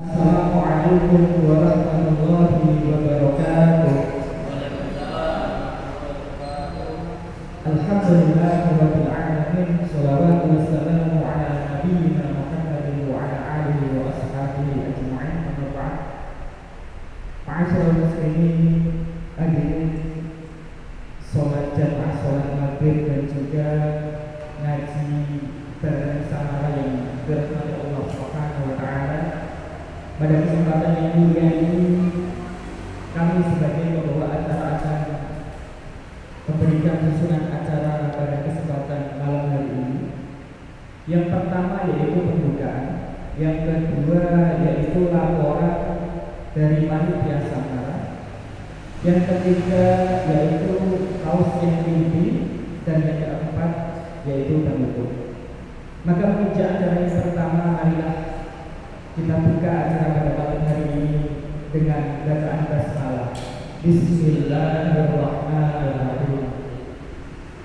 Assalamualaikum warahmatullahi wabarakatuh. Alhamdulillahirabbil alamin. Shalawatu wassalamu ala nabiyyina Muhammadin wa ala alihi wa ashabihi ajma'in. Amma ba'd. Ma'asyiral muslimin, hadirin salat jamaah salat maghrib dan juga ngaji bersama yang dirahmati Allah Subhanahu wa taala. Pada kesempatan yang mulia ini, kami sebagai pembawa acara akan memberikan susunan acara pada kesempatan malam hari ini. Yang pertama yaitu pembukaan, yang kedua yaitu laporan dari panitia samara, yang ketiga yaitu kaos yang tinggi, dan yang keempat yaitu penutup. Maka menginjak acara yang pertama, marilah kita buka acara pada malam hari ini dengan bacaan basmalah. Bismillahirrahmanirrahim.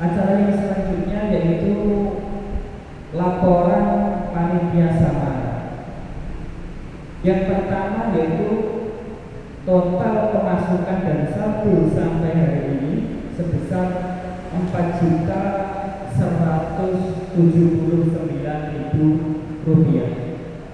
Acara yang selanjutnya yaitu laporan panitia samara. Yang pertama yaitu total pemasukan dan saldo sampai hari ini sebesar 4.179.000 rupiah.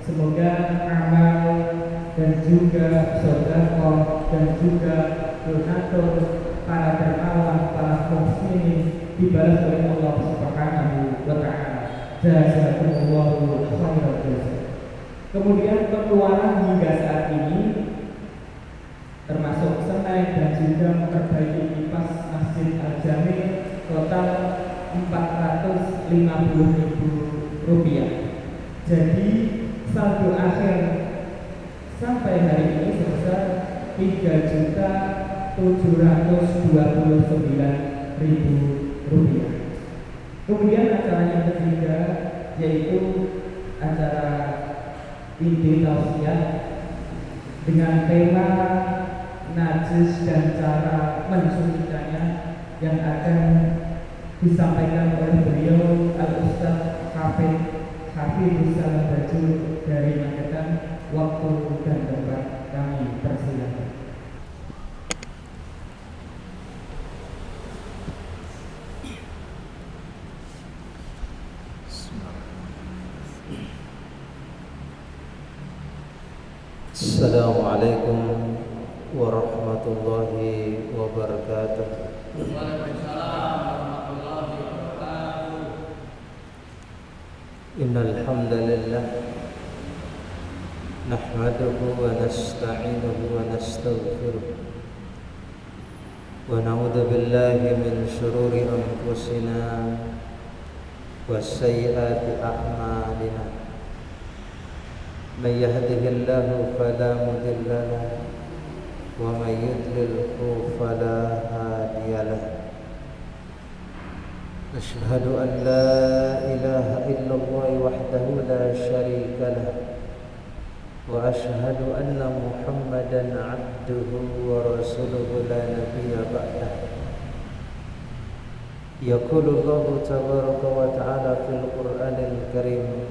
Semoga amal dan juga sedekah dan juga donatur para dermawan, para muslimin dibalas oleh Allah Subhanahu wa taala. Jazakumullahu khairan jazaa. Kemudian pengeluaran hingga saat ini termasuk senai dan juga memperbaiki kipas Masjid Al-Jami total 450.000 rupiah. Jadi saldo akhir sampai hari ini sebesar 3.729.000 rupiah. Kemudian acara yang ketiga yaitu acara inti tausiah dengan tema najis dan cara mensucikannya yang akan disampaikan oleh beliau Al-Ustaz Hafidz Salam Bajul dari Magetan. Waktu dan tempat kami persilakan. Assalamualaikum warahmatullahi wabarakatuh. Waalaikumsalam warahmatullahi wabarakatuh. Innal hamdalillah nahmaduhu wa nasta'inuhu wa nastaghfiruh wa na'udzu billahi min shururi anfusina wa sayyiati a'malina. Man yahdihillahu fala mudilla lahu wa man yudlilhu fala hadiya lahu. Asyhadu an la ilaha illallah wahdahu la syarika lahu wa asyhadu anna Muhammadan abduhu wa rasuluhu la nabiyya ba'dah. Yaqulu Allah tabaraka wa ta'ala fil Qur'anil Karim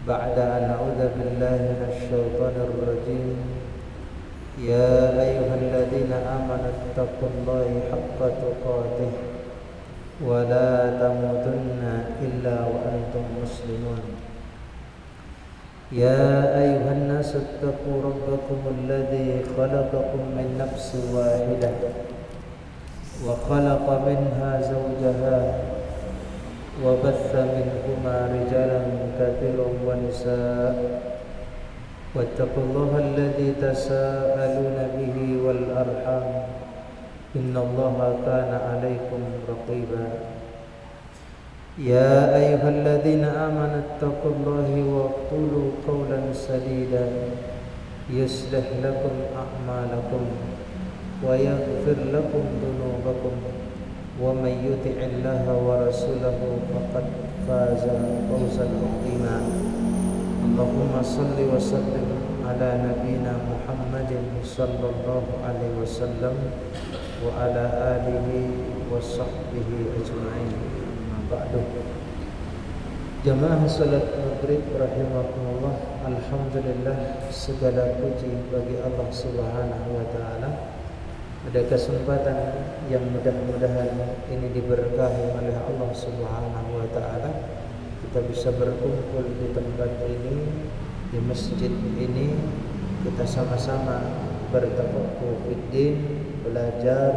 ba'da an a'udzu billahi minasy syaithanir rajim. Ya ayyuhalladzina amanu taqullaha haqqa tuqatih wa la tamutunna illa wa antum muslimun. يا أيها الناس اتقوا ربكم الذي خلقكم من نفس واحدة وخلق منها زوجها وبث منهما رجالا كثيرا ونساء واتقوا الله الذي تساءلون به والأرحام إن الله كان عليكم رقيبا. يا أيها الذين آمنوا اتقوا الله وقولوا قولا سديدا يصلح لكم أعمالكم ويغفر لكم ذنوبكم ومن يطع الله ورسوله فقد فاز فوزا عظيما. اللهم صل وسلم على نبينا محمد صلى الله عليه وسلم وعلى آله وصحبه أجمعين. Ba'du. Jamaah salat maghrib rahimakumullah. Alhamdulillah, segala puji bagi Allah Subhanahu wa taala. Pada kesempatan yang mudah-mudahan ini diberkahi oleh Allah Subhanahu wa taala, kita bisa berkumpul di tempat ini, di masjid ini. Kita sama-sama bertafaqquh fiddin, belajar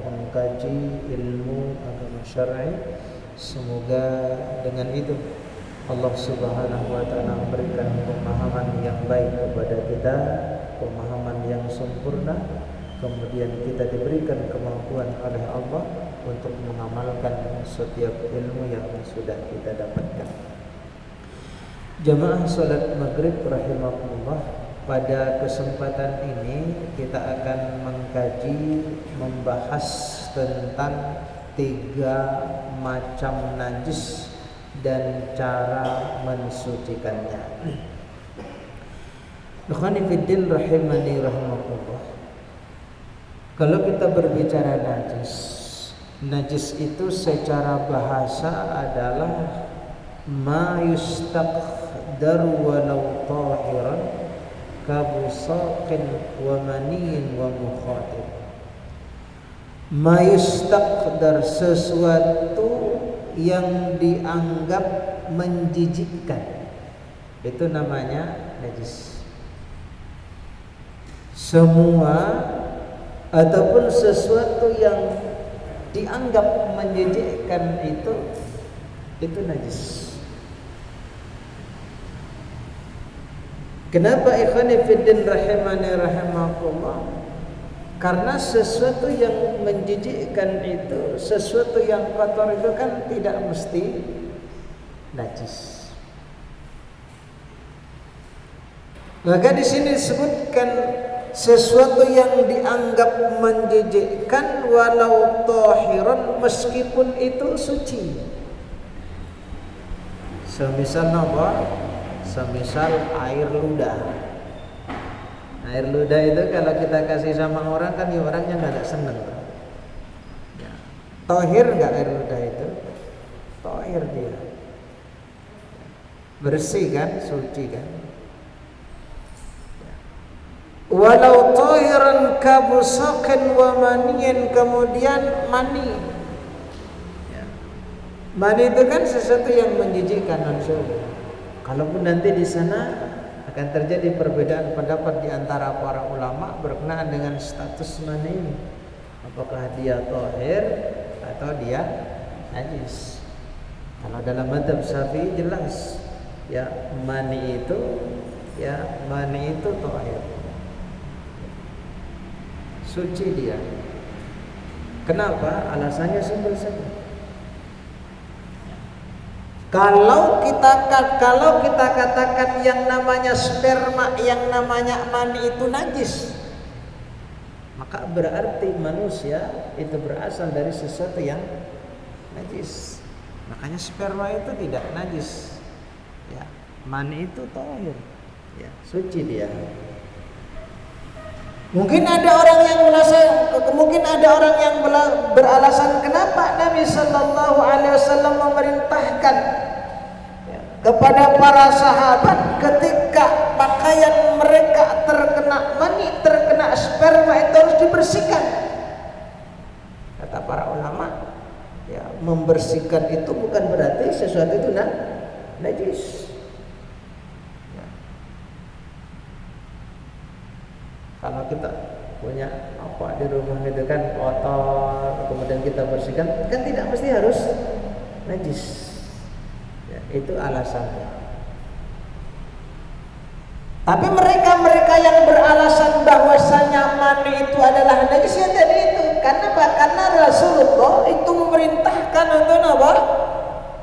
mengkaji ilmu agama syar'i. Semoga dengan itu Allah Subhanahu wa taala memberikan pemahaman yang baik kepada kita, pemahaman yang sempurna, kemudian kita diberikan kemampuan oleh Allah untuk mengamalkan setiap ilmu yang sudah kita dapatkan. Jamaah salat maghrib rahimakumullah, pada kesempatan ini kita akan mengkaji, membahas tentang 3 macam najis dan cara mensucikannya. Ikhwani fiddin rahimani rahimakumullah. Kalau kita berbicara najis, najis itu secara bahasa adalah ma yustaqdaru walau tahiran kabusaqin wa maniyin wa mukhatib. Ma yustaqdar, sesuatu yang dianggap menjijikkan, itu namanya najis. Semua ataupun sesuatu yang dianggap menjijikkan itu najis. Kenapa ikhwani fiddin rahimani rahimakumullah? Karena sesuatu yang menjijikkan itu, sesuatu yang kotor itu kan tidak mesti najis. Maka di sini disebutkan sesuatu yang dianggap menjijikkan walau tahiran, meskipun itu suci. Semisal apa? Semisal air ludah. Air ludah itu kalau kita kasih sama orang kan ya orangnya nggak seneng. Ya. Tohir nggak air ludah itu? Tohir dia. Bersih kan, suci kan. Ya. Walau tohiran kabusaqin wa maniyin, kemudian mani. Ya. Mani itu kan sesuatu yang menjijikkan manusia. Kalaupun nanti di sana akan terjadi perbedaan pendapat di antara para ulama berkenaan dengan status mani ini. Apakah dia tahir atau dia najis? Kalau dalam mazhab Syafi'i jelas, ya mani itu tahir. Suci dia. Kenapa? Alasannya simpel saja. Kalau kita katakan yang namanya sperma, yang namanya mani itu najis, maka berarti manusia itu berasal dari sesuatu yang najis. Makanya sperma itu tidak najis. Ya, mani itu tahir. Ya, suci dia. Mungkin ada orang yang beralasan kenapa Nabi Sallallahu Alaihi Wasallam memerintahkan kepada para sahabat ketika pakaian mereka terkena mani, terkena sperma itu harus dibersihkan. Kata para ulama, ya membersihkan itu bukan berarti sesuatu itu najis. Kalau kita punya apa di rumah itu kan kotor, kemudian kita bersihkan, kan tidak mesti harus najis. Ya, itu alasannya. Tapi mereka yang beralasan bahwasanya mani itu adalah najis, ya tadi itu. Karena apa? Karena Rasulullah itu memerintahkan untuk apa?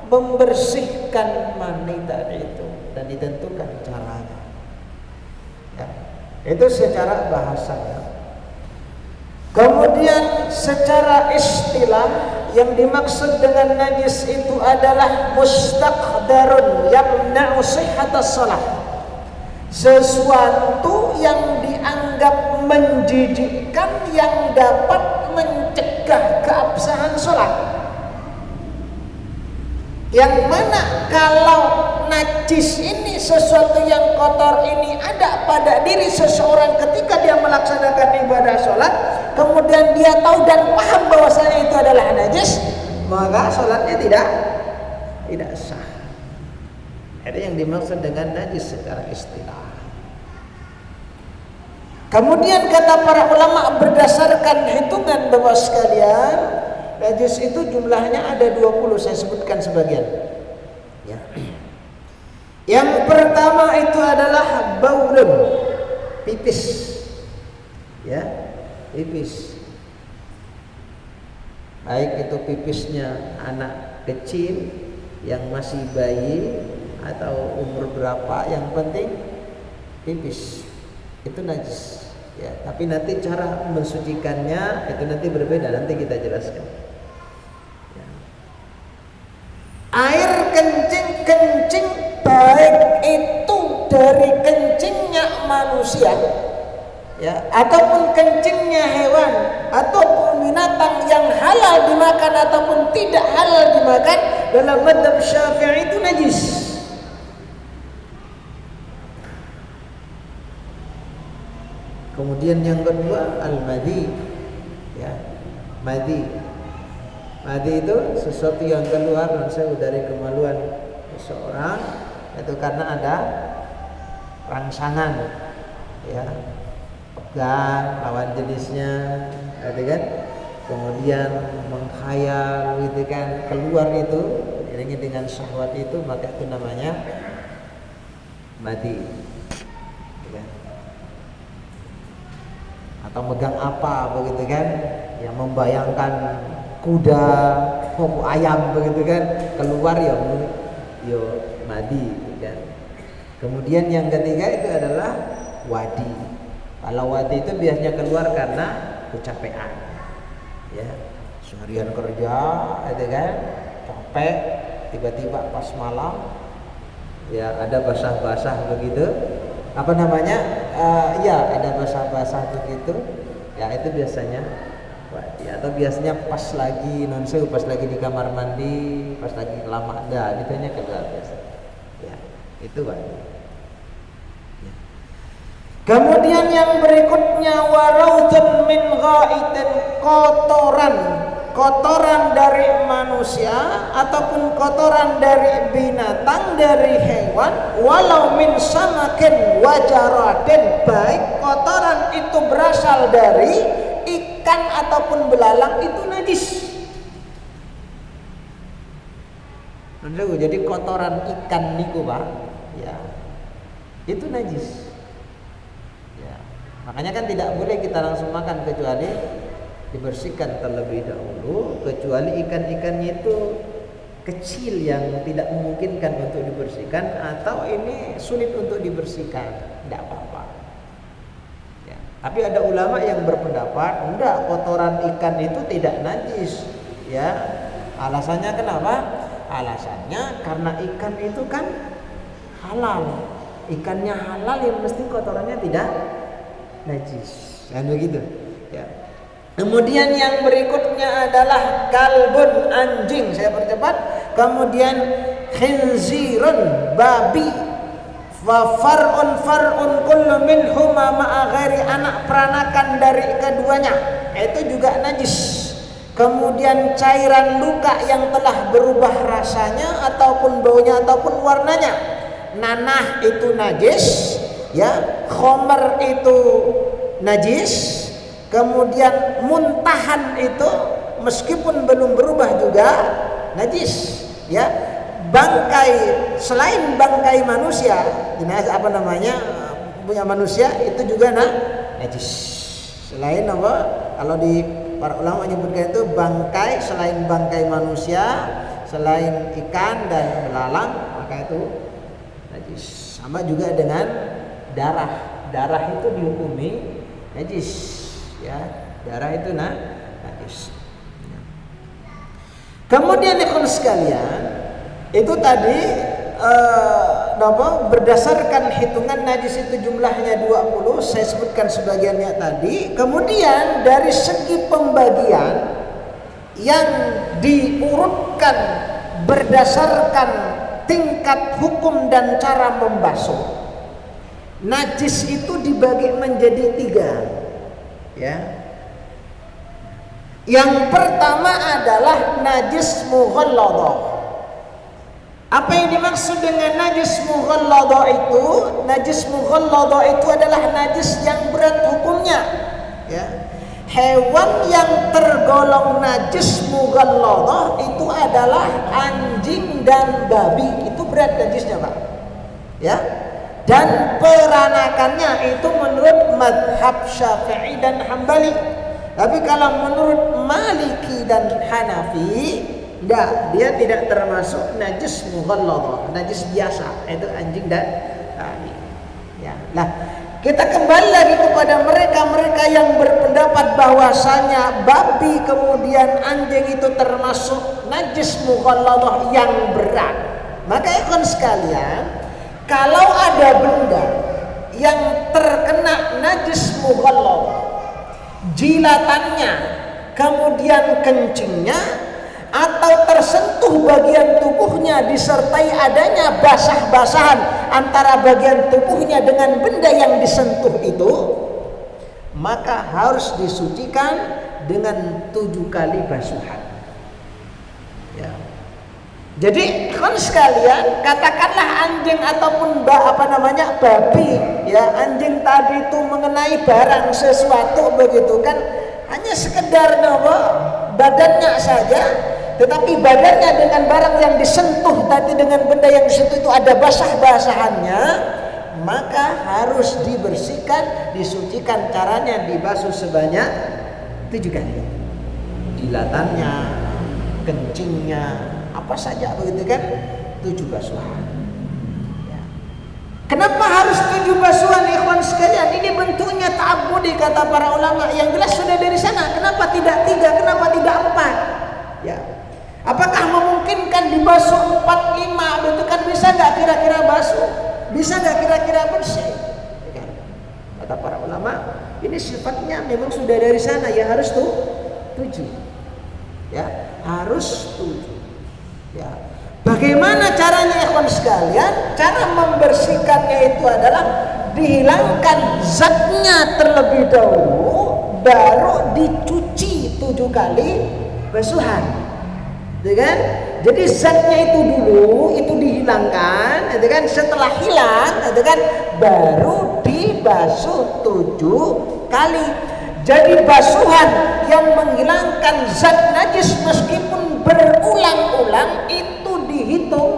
Membersihkan mani tadi itu dan ditentukan caranya. Ya. Itu secara bahasanya. Kemudian secara istilah yang dimaksud dengan najis itu adalah mustaqdarun yamna'u sihhatas shalah. Sesuatu yang dianggap menjijikkan yang dapat mencegah keabsahan salat. Yang mana kalau najis ini, sesuatu yang kotor ini ada pada diri seseorang ketika dia melaksanakan ibadah sholat, kemudian dia tahu dan paham bahwasanya itu adalah najis, maka sholatnya tidak sah. Ada yang dimaksud dengan najis secara istilah. Kemudian kata para ulama berdasarkan hitungan Bapak sekalian, najis itu jumlahnya ada 20, saya sebutkan sebagian. Ya. Yang pertama itu adalah baulun, pipis. Ya, pipis. Baik itu pipisnya anak kecil yang masih bayi atau umur berapa, yang penting pipis. Itu najis. Ya, tapi nanti cara mensucikannya itu nanti berbeda, nanti kita jelaskan. Air kencing baik itu dari kencingnya manusia, ya, ataupun kencingnya hewan ataupun binatang yang halal dimakan ataupun tidak halal dimakan, dalam mazhab Syafi'i itu najis. Kemudian yang kedua al-madhi, ya, madhi. Madhi itu sesuatu yang keluar dari kemaluan seseorang, itu karena ada rangsangan, ya, pegang lawan jenisnya, gitu kan? Kemudian menghayal, gitu kan? Keluar itu, iringi dengan syahwat itu, maka itu namanya madhi. Gitu kan? Atau megang apa, begitu kan? Yang membayangkan kuda, ayam, begitu kan, keluar ya madi, kan. Kemudian yang ketiga itu adalah wadi. Kalau wadi itu biasanya keluar karena kecapean, ya, seharian kerja, itu kan, capek, tiba-tiba pas malam, ya ada basah-basah begitu, apa namanya, ya ada basah-basah begitu, ya itu biasanya wadi. Atau biasanya pas lagi pas lagi di kamar mandi, pas lagi lama ditanya keluar biasa. Ya, itu wadi. Ya. Kemudian yang berikutnya warautun min ghaitin, kotoran dari manusia ataupun kotoran dari binatang, dari hewan, walau min samakin wajaradin, baik kotoran itu berasal dari ikan ataupun belalang, itu najis. Jadi kotoran ikan niku, Pak, ya, itu najis. Ya. Makanya kan tidak boleh kita langsung makan kecuali dibersihkan terlebih dahulu, kecuali ikan-ikannya itu kecil yang tidak memungkinkan untuk dibersihkan atau ini sulit untuk dibersihkan, tidak apa-apa. Tapi ada ulama yang berpendapat enggak, kotoran ikan itu tidak najis, ya. Alasannya kenapa? Alasannya karena ikan itu kan halal. Ikannya halal, yang mesti kotorannya tidak najis. Kan begitu, ya. Kemudian yang berikutnya adalah kalbun, anjing, saya percepat. Kemudian khinzirun, babi. Wa far'un kullu minhuma ma'a ghairi, anak peranakan dari keduanya, itu juga najis. Kemudian cairan luka yang telah berubah rasanya ataupun baunya ataupun warnanya, nanah itu najis, ya, khomer itu najis. Kemudian muntahan itu meskipun belum berubah juga najis, ya. Bangkai, selain bangkai manusia, jenazah apa namanya, punya manusia, itu juga najis. Selain apa? Kalau di para ulama menyebutkan itu bangkai, selain bangkai manusia, selain ikan dan belalang, maka itu najis. Sama juga dengan darah itu dihukumi najis, ya, darah itu najis. Kemudian ikhwan sekalian, itu tadi berdasarkan hitungan najis itu jumlahnya 20, saya sebutkan sebagiannya tadi. Kemudian dari segi pembagian yang diurutkan berdasarkan tingkat hukum dan cara membasuh. Najis itu dibagi menjadi 3, ya. Yang pertama adalah najis mughalladah. Apa yang dimaksud dengan najis mughalladah itu? Najis mughalladah itu adalah najis yang berat hukumnya, ya. Hewan yang tergolong najis mughalladah itu adalah anjing dan babi. Itu berat najisnya, Pak. Ya. Dan peranakannya itu menurut mazhab Syafi'i dan Hambali. Tapi kalau menurut Maliki dan Hanafi, enggak, dia tidak termasuk najis mughalladah, najis biasa, itu anjing dan babi. Ya. Nah, kita kembali lagi kepada mereka yang berpendapat bahwasanya babi kemudian anjing itu termasuk najis mughalladah yang berat. Maka ikhwan sekalian, kalau ada benda yang terkena najis mughalladah, jilatannya, kemudian kencingnya, atau tersentuh bagian tubuhnya disertai adanya basah-basahan antara bagian tubuhnya dengan benda yang disentuh itu, maka harus disucikan dengan 7 kali basuhan. Ya. Jadi kan sekalian, katakanlah anjing ataupun babi, ya, anjing tadi itu mengenai barang sesuatu begitu kan, hanya sekedar badannya saja, tetapi badannya dengan barang yang disentuh tadi, dengan benda yang disentuh itu ada basah-basahannya, maka harus dibersihkan, disucikan. Caranya dibasuh sebanyak 7 kali. Jilatannya, kencingnya, apa saja begitu kan, 7 basuhan. Ya. Kenapa harus 7 basuhan, ikhwan sekalian? Ini bentuknya ta'abbudi kata para ulama. Yang jelas sudah dari sana. Kenapa tidak 3? Kenapa tidak 4? Ya. Apakah memungkinkan dibasuh 4, 5? Betul kan, bisa nggak kira-kira basuh? Bisa nggak kira-kira bersih? Ya. Kata para ulama, ini sifatnya memang sudah dari sana, ya harus 7. Ya, harus 7. Ya. Bagaimana caranya ikhwan sekalian? Cara membersihkannya itu adalah dihilangkan zatnya terlebih dahulu, baru dicuci 7 kali basuhan. Kan? Jadi zatnya itu dulu itu dihilangkan, kan? Setelah hilang, kan? Baru dibasuh 7 kali. Jadi basuhan yang menghilangkan zat najis meskipun berulang-ulang itu dihitung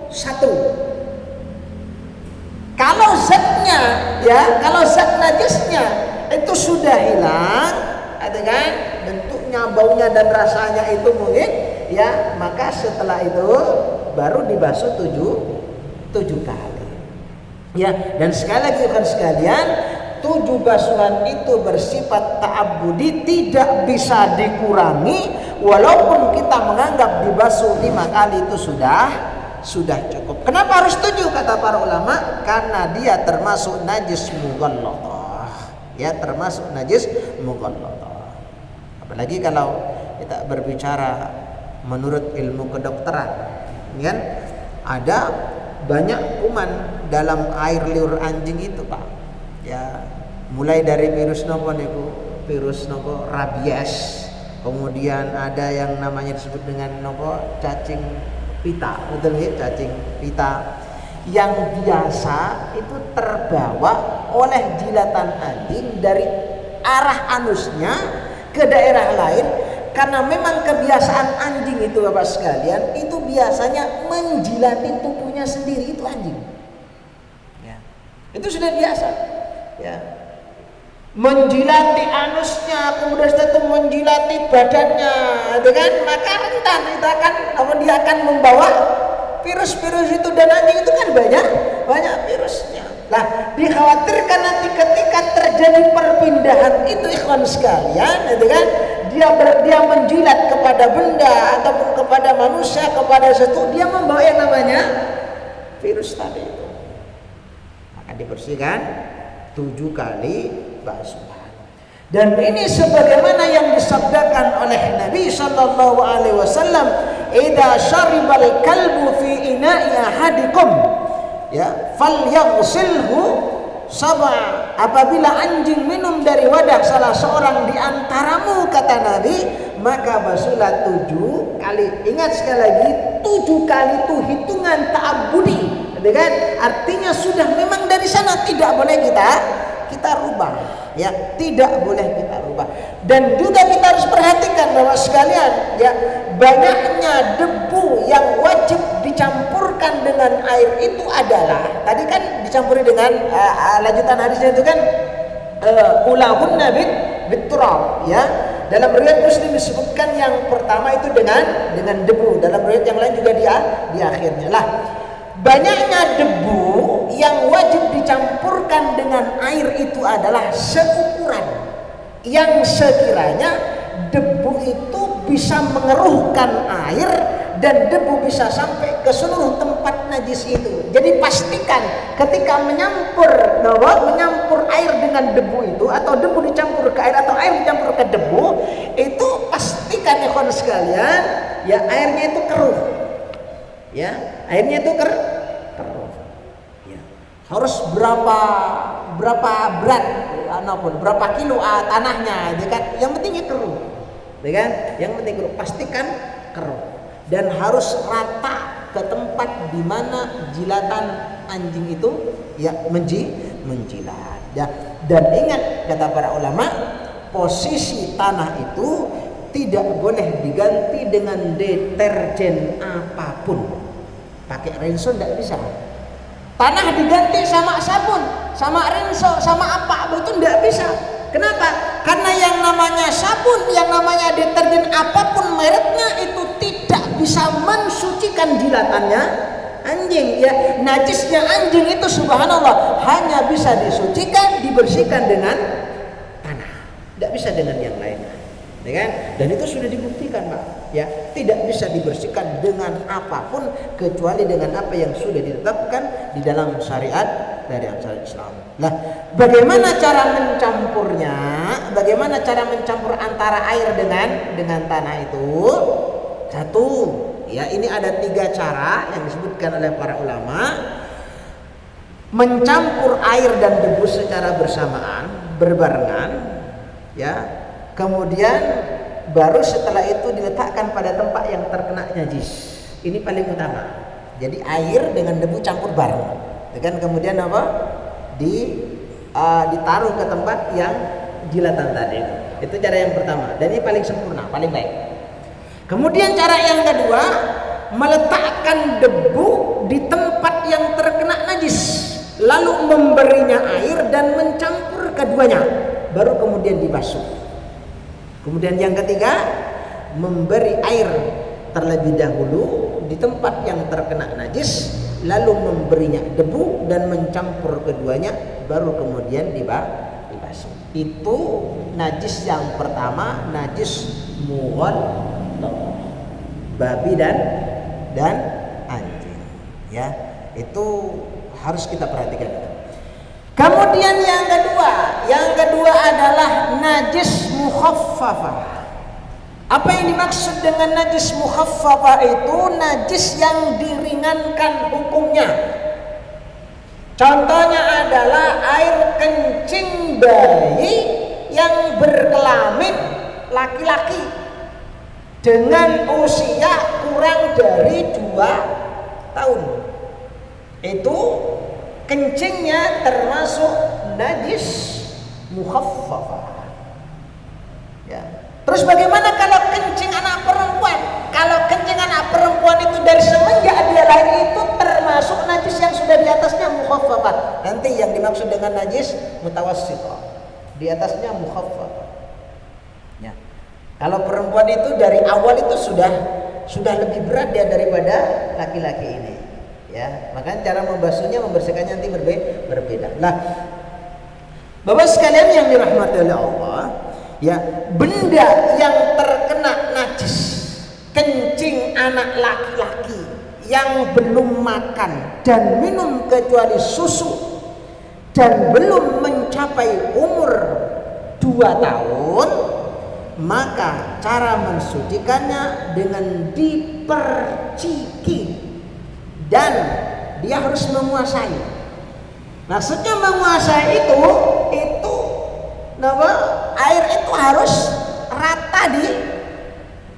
1. Kalau zatnya, ya, kalau zat najisnya itu sudah hilang, kan? Bentuknya, baunya dan rasanya itu mungkin, ya, maka setelah itu baru dibasuh 7 kali. Ya, dan sekali lagi kan sekalian, 7 basuhan itu bersifat ta'abbudi, tidak bisa dikurangi, walaupun kita menganggap dibasuh 5 kali itu sudah cukup. Kenapa harus 7 kata para ulama? Karena dia termasuk najis mughalladah. Ya, termasuk najis mughalladah. Apalagi kalau kita berbicara menurut ilmu kedokteran, kan ada banyak kuman dalam air liur anjing itu, Pak. Ya, mulai dari virus nopo niku, virus nopo rabies, kemudian ada yang namanya disebut dengan nopo cacing pita, betul ya, cacing pita yang biasa itu terbawa oleh jilatan anjing dari arah anusnya ke daerah lain, karena memang kebiasaan anjing itu Bapak sekalian itu biasanya menjilati tubuhnya sendiri, itu anjing. Ya. Itu sudah biasa. Ya. Menjilati anusnya, kemudian setelah itu menjilati badannya, kan? Maka rentan dia akan membawa virus-virus itu, dan anjing itu kan banyak virusnya. Nah, dikhawatirkan nanti ketika terjadi perpindahan itu ikhwan sekalian, kan? Dia menjilat kepada benda ataupun kepada manusia, kepada sesuatu, dia membawa yang namanya virus tadi itu. Maka dibersihkan 7 kali basuhan. Dan ini sebagaimana yang disabdakan oleh Nabi sallallahu alaihi wasallam idza syaribal kalbu fi ina'i ahadikum ya falyaghsilhu sab'a, apabila anjing minum dari wadah salah seorang di antaramu kata Nabi, maka basuhlah 7 kali. Ingat sekali lagi, 7 kali itu hitungan ta'abbudi, kan? Artinya sudah memang dari sana tidak boleh kita rubah, ya, tidak boleh kita rubah. Dan juga kita harus perhatikan bahwa sekalian, ya, banyaknya debu yang wajib dicampurkan dengan air itu adalah tadi kan dicampuri dengan lanjutan hadisnya itu kan ulahunna biturab, ya. Dalam riwayat Muslim disebutkan yang pertama itu dengan debu, dalam riwayat yang lain juga di akhirnya lah. Banyaknya debu yang wajib dicampurkan dengan air itu adalah seukuran yang sekiranya debu itu bisa mengeruhkan air dan debu bisa sampai ke seluruh tempat najis itu. Jadi pastikan ketika menyampur air dengan debu itu, atau debu dicampur ke air atau air dicampur ke debu, itu pastikan ya kawan sekalian, ya, airnya itu keruh. Ya, airnya itu keruh. Ya. Harus berapa berat berapa kilo tanahnya, ya kan? Yang pentingnya keruh. Ya kan? Yang penting keruh, pastikan keruh. Dan harus rata ke tempat di mana jilatan anjing itu ya menjilat. Ya. Dan ingat kata para ulama, posisi tanah itu tidak boleh diganti dengan deterjen apapun. Pakai rinso tidak bisa. Tanah diganti sama sabun, sama rinso, sama apa itu tidak bisa. Kenapa? Karena yang namanya sabun, yang namanya deterjen apapun mereknya itu tidak bisa mensucikan jilatannya anjing, ya. Najisnya anjing itu subhanallah hanya bisa disucikan, dibersihkan dengan tanah, tidak bisa dengan yang lain, ya kan? Dan itu sudah dibuktikan, Pak, ya, tidak bisa dibersihkan dengan apapun kecuali dengan apa yang sudah ditetapkan di dalam syariat dari syariat Islam. Nah, bagaimana cara mencampurnya? Bagaimana cara mencampur antara air dengan tanah itu? Satu, ya, ini ada 3 cara yang disebutkan oleh para ulama. Mencampur air dan debu secara bersamaan, berbarengan, ya. Kemudian baru setelah itu diletakkan pada tempat yang terkena najis. Ini paling utama. Jadi air dengan debu campur bareng. Dan kemudian apa? Ditaruh ke tempat yang jilatan tadi. Itu cara yang pertama. Dan ini paling sempurna, paling baik. Kemudian cara yang kedua, meletakkan debu di tempat yang terkena najis, lalu memberinya air dan mencampur keduanya, baru kemudian dibasuh. Kemudian yang ketiga, memberi air terlebih dahulu di tempat yang terkena najis, lalu memberinya debu dan mencampur keduanya, baru kemudian dibasuh. Itu najis yang pertama, najis mughallad, babi dan anjing, ya. Itu harus kita perhatikan. Kemudian yang kedua adalah najis mukhaffafah. Apa yang dimaksud dengan najis mukhaffafah itu? Najis yang diringankan hukumnya. Contohnya adalah air kencing bayi yang berkelamin laki-laki dengan usia kurang dari 2 tahun. Itu kencingnya termasuk najis mukhaffafah. Ya. Terus bagaimana kalau kencing anak perempuan? Kalau kencing anak perempuan itu dari semenjak dia lahir itu termasuk najis yang sudah di atasnya mukhaffafah. Nanti yang dimaksud dengan najis mutawassithah, di atasnya mukhaffafah. Ya. Kalau perempuan itu dari awal itu sudah lebih berat dia daripada laki-laki ini. Ya, makanya cara membasuhnya, membersihkannya nanti berbeda. Nah, Bapak sekalian yang dirahmati oleh Allah, ya, benda yang terkena najis, kencing anak laki-laki yang belum makan dan minum kecuali susu dan belum mencapai umur 2 tahun, maka cara mensucikannya dengan diperciki dan dia harus menguasai. Maksudnya menguasai itu air itu harus rata di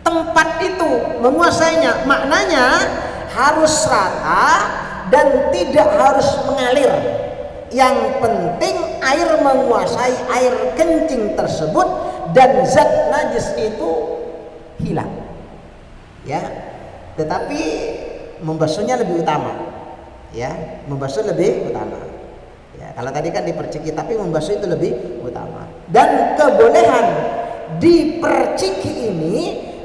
tempat itu, menguasainya. Maknanya harus rata dan tidak harus mengalir. Yang penting air menguasai air kencing tersebut dan zat najis itu hilang. Ya. Tetapi membasuhnya lebih utama. Ya, membasuh lebih utama. Ya, kalau tadi kan diperciki, tapi membasuh itu lebih utama. Dan kebolehan diperciki ini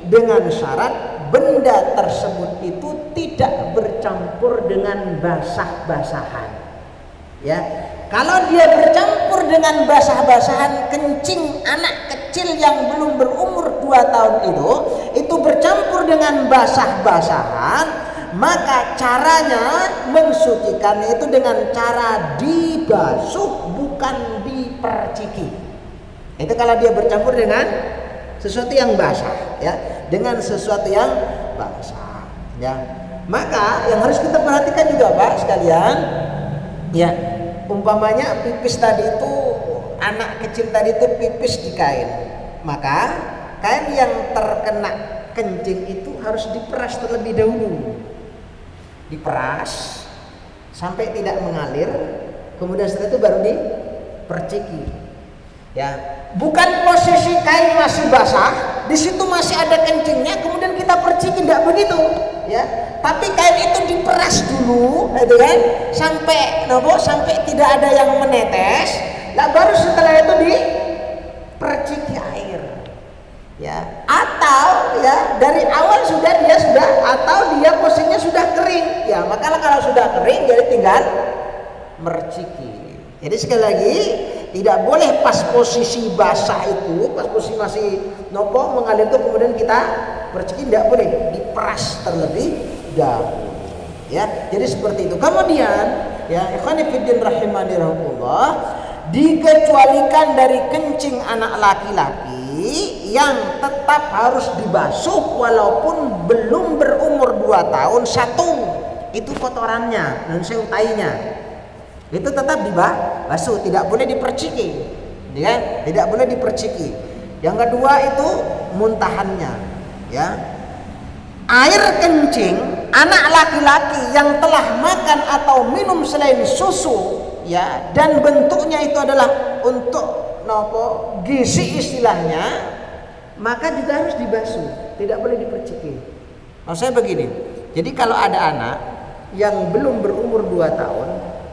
dengan syarat benda tersebut itu tidak bercampur dengan basah-basahan. Ya, kalau dia bercampur dengan basah-basahan kencing anak kecil yang belum berumur 2 tahun itu bercampur dengan basah-basahan, maka caranya mensucikannya itu dengan cara dibasuh, bukan diperciki. Itu kalau dia bercampur dengan sesuatu yang basah, ya, dengan sesuatu yang basah, ya. Maka yang harus kita perhatikan juga, Pak sekalian, ya, umpamanya pipis tadi itu, anak kecil tadi itu pipis di kain, maka kain yang terkena kencing itu harus diperas terlebih dahulu, diperas sampai tidak mengalir, kemudian setelah itu baru diperciki. Ya, bukan posisi kain masih basah, di situ masih ada kencingnya, kemudian kita perciki, tidak begitu, ya. Tapi kain itu diperas dulu, gitu kan, sampai tidak ada yang menetes, lah baru setelah itu diperciki air, ya. Atau ya dari awal atau dia posisinya sudah kering, ya. Maka kalau sudah kering, jadi tinggal merciki. Jadi sekali lagi, tidak boleh pas posisi basah itu, pas posisi masih mengalir itu kemudian kita perciki, tidak boleh, diperas terlebih dahulu. Ya, jadi seperti itu. Kemudian, ya, ikhwani fiddin rahimani rahimahullah, dikecualikan dari kencing anak laki-laki yang tetap harus dibasuh walaupun belum berumur 2 tahun. 1, itu kotorannya dan seutainya, itu tetap dibasuh, tidak boleh diperciki, ya, tidak boleh diperciki. Yang kedua itu muntahannya, ya. Air kencing anak laki-laki yang telah makan atau minum selain susu, ya, dan bentuknya itu adalah untuk gizi istilahnya, maka juga harus dibasuh, tidak boleh diperciki. Maksudnya begini, jadi kalau ada anak yang belum berumur 2 tahun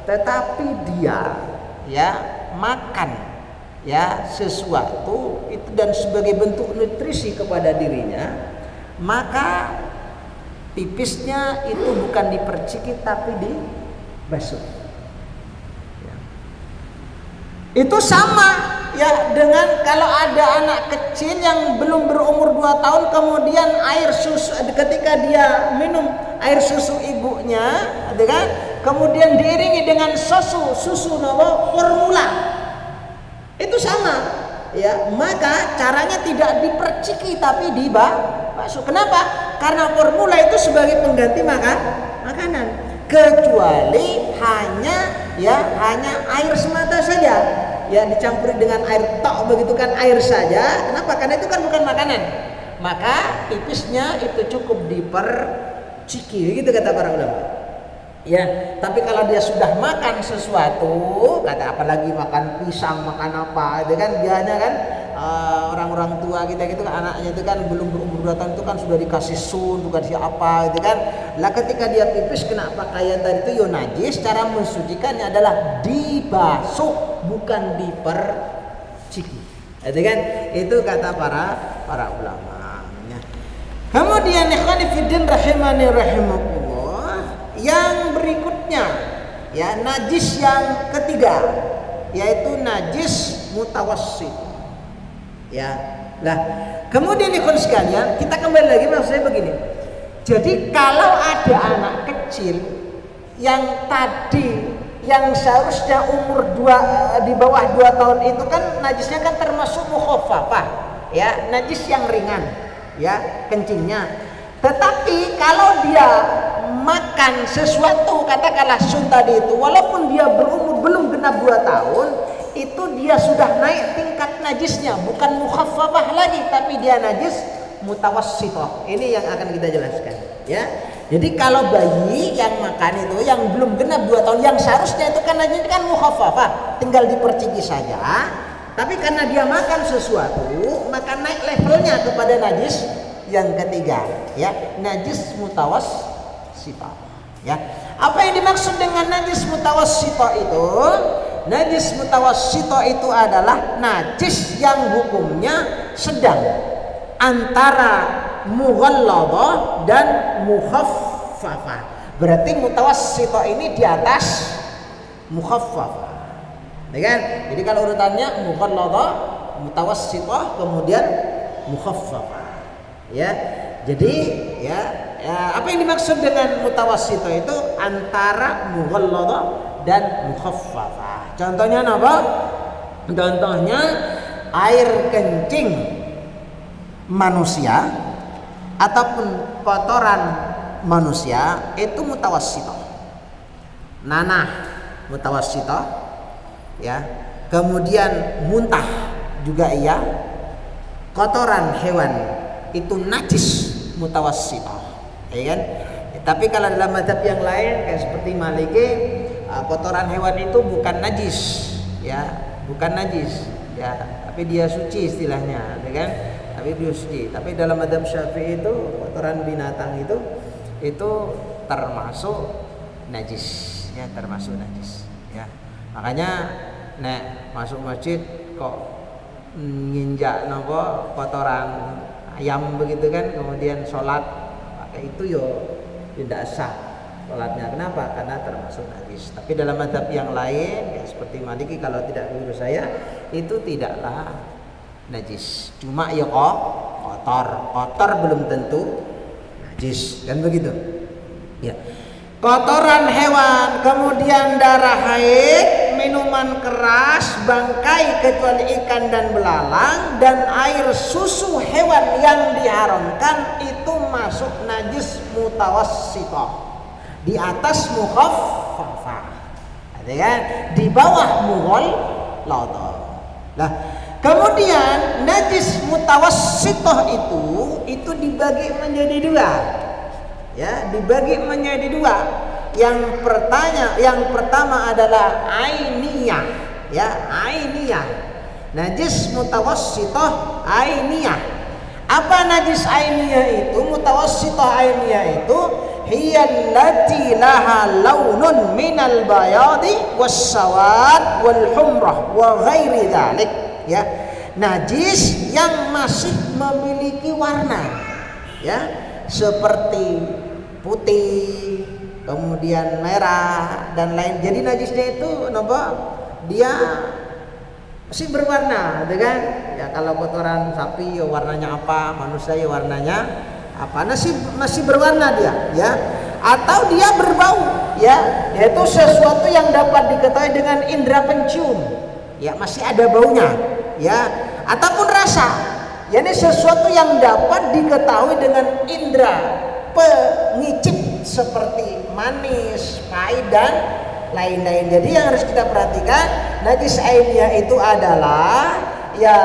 tetapi dia, ya, makan, ya, sesuatu itu dan sebagai bentuk nutrisi kepada dirinya, maka pipisnya itu bukan diperciki tapi dibasuh, ya. Itu sama, ya, dengan kalau ada anak kecil yang belum berumur 2 tahun kemudian air susu, ketika dia minum air susu ibunya, kan, kemudian diiringi dengan susu formula, itu sama, ya. Maka caranya tidak diperciki tapi dibasuh. Kenapa? Karena formula itu sebagai pengganti makanan, kecuali hanya air semata saja, ya, dicampuri dengan air tok, begitu kan, air saja. Kenapa? Karena itu kan bukan makanan, maka pipisnya itu cukup diperciki, gitu kata para ulama. Ya, tapi kalau dia sudah makan sesuatu, kata apalagi makan pisang, makan apa, itu kan biasanya kan orang-orang tua kita gitu, anaknya itu kan belum berumur 2 tahun itu kan sudah dikasih dikasih apa, gitu kan. Lah ketika dia pipis kena pakaian tadi itu najis, cara mensucikannya adalah dibasuh, bukan diperciki. Itu kan, itu kata para ulama. Ya. Kemudian ikhwan fillah rahimani rahimakumullah, yang berikutnya, ya, najis yang ketiga, yaitu najis mutawassit, ya. Lah kemudian ikhwan sekalian, kita kembali lagi, maksud saya begini. Jadi kalau ada anak kecil yang tadi yang seharusnya umur di bawah 2 tahun itu kan najisnya kan termasuk mukhaffafah, ya najis yang ringan, ya kencingnya. Tetapi kalau dia makan sesuatu, katakanlah sun tadi itu, walaupun dia berumur belum genap 2 tahun, itu dia sudah naik tingkat najisnya, bukan mukhaffafah lagi, tapi dia najis mutawassithah. Ini yang akan kita jelaskan, ya. Jadi kalau bayi yang makan itu yang belum genap 2 tahun, yang seharusnya itu kan najis kan mukhaffafah, tinggal diperciki saja. Tapi karena dia makan sesuatu, maka naik levelnya kepada najis yang ketiga, ya, najis mutawassithah, ya. Apa yang dimaksud dengan najis mutawassithah itu? Najis mutawassithah itu adalah najis yang hukumnya sedang antara mughalladhah dan mukhaffafah. Berarti mutawassithah ini di atas mukhaffafah, ya kan? Jadi kalau urutannya mughalladhah, mutawassithah, kemudian mukhaffafah. Ya, jadi ya, apa yang dimaksud dengan mutawassithah itu antara mughalladhah dan mukhaffafah. Contohnya apa? Contohnya air kencing manusia ataupun kotoran manusia itu mutawassithah. Nanah mutawassithah, ya. Kemudian muntah juga iya. Kotoran hewan itu najis mutawassithah, ya kan? Tapi kalau dalam mazhab yang lain kayak seperti Maliki, kotoran hewan itu bukan najis, ya, bukan najis, ya, tapi dia suci istilahnya, ya kan? Tapi dia suci. Tapi dalam mazhab Syafi'i itu kotoran binatang itu termasuk najis, ya, termasuk najis, ya. Makanya nek masuk masjid kok nginjak nopo kotoran ayam begitu kan, kemudian sholat pakai itu yo tidak sah sholatnya. Kenapa? Karena termasuk najis. Tapi dalam mazhab yang lain, ya seperti Maliki, kalau tidak keliru saya, itu tidaklah najis. Cuma ya kok kotor belum tentu najis, kan begitu? Ya. Kotoran hewan, kemudian darah haid, minuman keras, bangkai kecuali ikan dan belalang, dan air susu hewan yang diharamkan itu masuk najis mutawassithah, di atas mukhaffafah, kan? Di bawah mughalladhah. Lah, kemudian najis mutawassithah itu dibagi menjadi 2. Ya, dibagi menjadi 2. Yang pertama adalah ainiyah, ya, ainiyah. Najis mutawassithah ainiyah. Apa najis ainiyah itu? Mutawassithah ainiyah itu hiyallati laha launun minal bayadi wassawad wal humrah wa ghairi dzalik, ya. Najis yang masih memiliki warna, ya, seperti putih, kemudian merah dan lain. Jadi najisnya itu dia masih berwarna, gitu kan? Ya kalau kotoran sapi ya warnanya apa, manusia ya warnanya apa, masih berwarna dia, ya. Atau dia berbau, ya, yaitu sesuatu yang dapat diketahui dengan indera pencium, ya, masih ada baunya, ya, ataupun rasa, ya, ini sesuatu yang dapat diketahui dengan indera pengicip seperti manis, pahit dan lain-lain. Jadi yang harus kita perhatikan, najis ainiyah itu adalah ya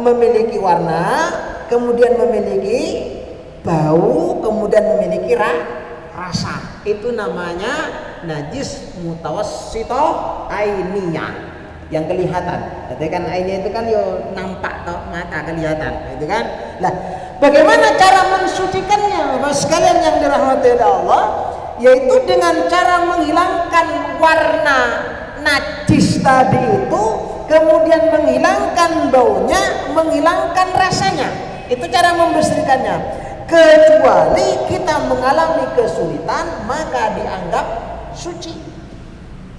memiliki warna, kemudian memiliki bau, kemudian memiliki rasa. Itu namanya najis mutawassithah ainiyah yang kelihatan. Jadi kan ainiyah itu kan yo nampak toh, mata kelihatan, gitu kan? Lah, bagaimana cara mensucikannya? Bapak sekalian yang dirahmati oleh Allah, yaitu dengan cara menghilangkan warna najis tadi itu, kemudian menghilangkan baunya, menghilangkan rasanya. Itu cara membersihkannya. Kecuali kita mengalami kesulitan, maka dianggap suci,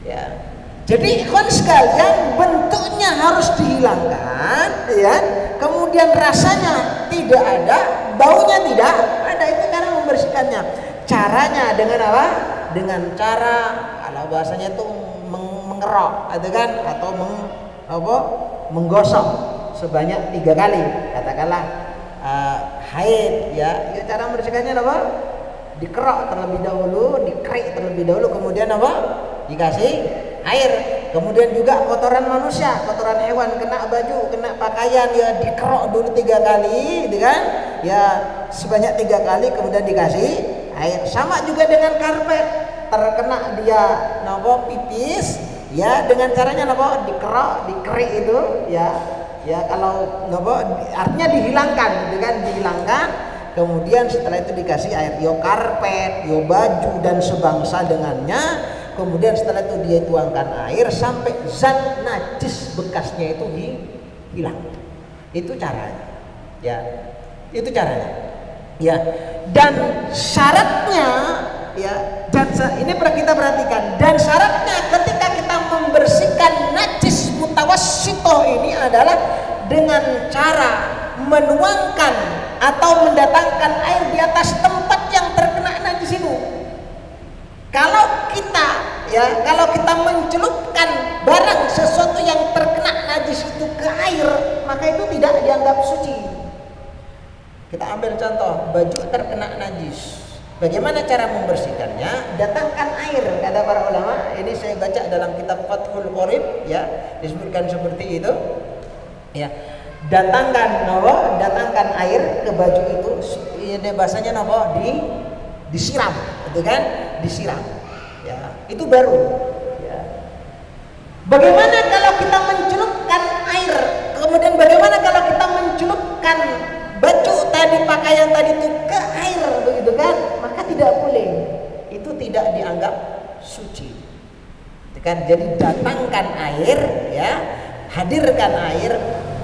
ya. Jadi ikhwan sekalian, bentuknya harus dihilangkan, ya. Kemudian rasanya tidak ada, baunya tidak ada. Itu cara membersihkannya. Caranya dengan apa? Dengan cara, kalau bahasanya itu mengerok, gitu kan? Atau menggosok sebanyak 3 kali. Katakanlah haid ya cara membersihkannya apa? Dikerok terlebih dahulu, dikerik terlebih dahulu, kemudian apa? Dikasih air. Kemudian juga kotoran manusia, kotoran hewan, kena baju, kena pakaian ya dikerok dulu 3 kali, gitu kan? Ya sebanyak 3 kali, kemudian dikasih air. Sama juga dengan karpet, terkena dia pipis, ya dengan caranya dikerok, dikerik itu, ya kalau artinya dihilangkan, gitu kan? Dihilangkan. Kemudian setelah itu dikasih air, yo karpet, yo baju dan sebangsa dengannya. Kemudian setelah itu dia tuangkan air sampai zat najis bekasnya itu hilang. Itu caranya. Ya. Itu caranya. Ya. Dan syaratnya ya, dan ini kita perhatikan, dan syaratnya ketika kita membersihkan najis mutawassithah ini adalah dengan cara menuangkan atau mendatangkan air di atas tempat yang terkena najis itu. Kalau kita mencelupkan barang sesuatu yang terkena najis itu ke air, maka itu tidak dianggap suci. Kita ambil contoh, baju terkena najis. Bagaimana cara membersihkannya? Datangkan air, kata para ulama. Ini saya baca dalam kitab Fathul Qorib, ya, disebutkan seperti itu. Ya. Datangkan air ke baju itu, ini bahasanya disiram, gitu kan? Disiram. Ya, itu baru. Ya. Bagaimana kalau kita mencelupkan air? Kemudian bagaimana kalau kita mencelupkan baju tadi, pakaian tadi itu ke air, begitu kan? Maka tidak boleh. Itu tidak dianggap suci. Gitu kan? Jadi datangkan air, ya, hadirkan air,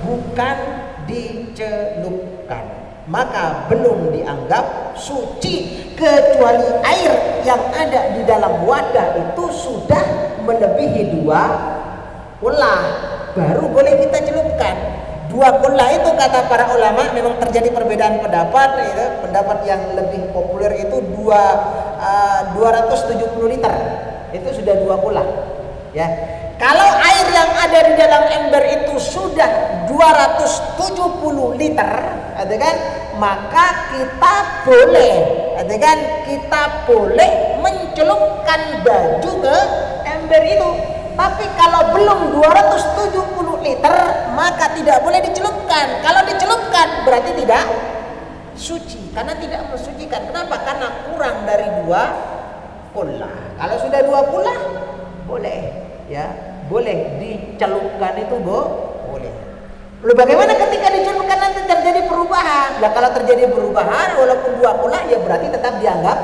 bukan dicelupkan, maka belum dianggap suci kecuali air yang ada di dalam wadah itu sudah melebihi 2 kullah, baru boleh kita celupkan. 2 kullah itu kata para ulama memang terjadi perbedaan pendapat, ya, pendapat yang lebih populer itu 270 liter itu sudah 2 kullah, ya. Kalau air yang ada di dalam ember itu sudah 270 liter, kan, maka kita boleh mencelupkan baju ke ember itu. Tapi kalau belum 270 liter, maka tidak boleh dicelupkan. Kalau dicelupkan berarti tidak suci, karena tidak mensucikan. Kenapa? Karena kurang dari 2 kullah. Kalau sudah 2 kullah, boleh, ya. Boleh dicelupkan itu boleh. Lalu bagaimana ketika dicelupkan nanti terjadi perubahan? Nah, kalau terjadi perubahan walaupun 2 kullah ya berarti tetap dianggap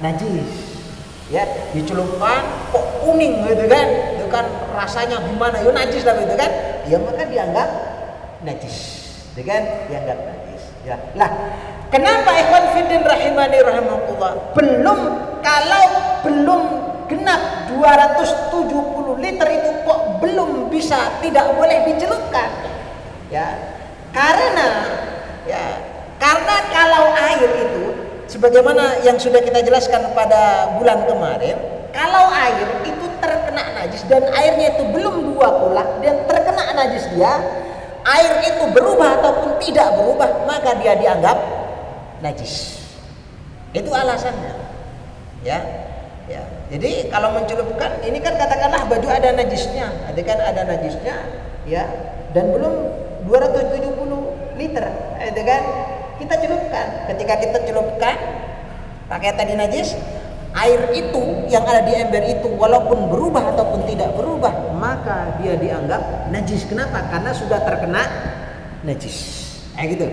najis. Ya, dicelupkan kok kuning gitu kan? Itu kan rasanya gimana? Ya najis lah gitu kan? Ya maka dianggap najis. Gitu kan? Dianggap najis. Ya. Lah, kenapa ikhwan fillah rahimani rahimakumullah? Kalau belum genap 270 liter itu kok belum bisa, tidak boleh dicelupkan, ya, karena kalau air itu sebagaimana yang sudah kita jelaskan pada bulan kemarin, kalau air itu terkena najis dan airnya itu belum 2 kullah dan terkena najis dia, air itu berubah ataupun tidak berubah, maka dia dianggap najis. Itu alasannya, ya. Ya, jadi kalau mencelupkan ini kan katakanlah baju ada najisnya, ya, dan belum 270 liter, kan? Kita celupkan. Ketika kita celupkan pakai tadi najis, air itu yang ada di ember itu walaupun berubah ataupun tidak berubah, maka dia dianggap najis. Kenapa? Karena sudah terkena najis. Gitu.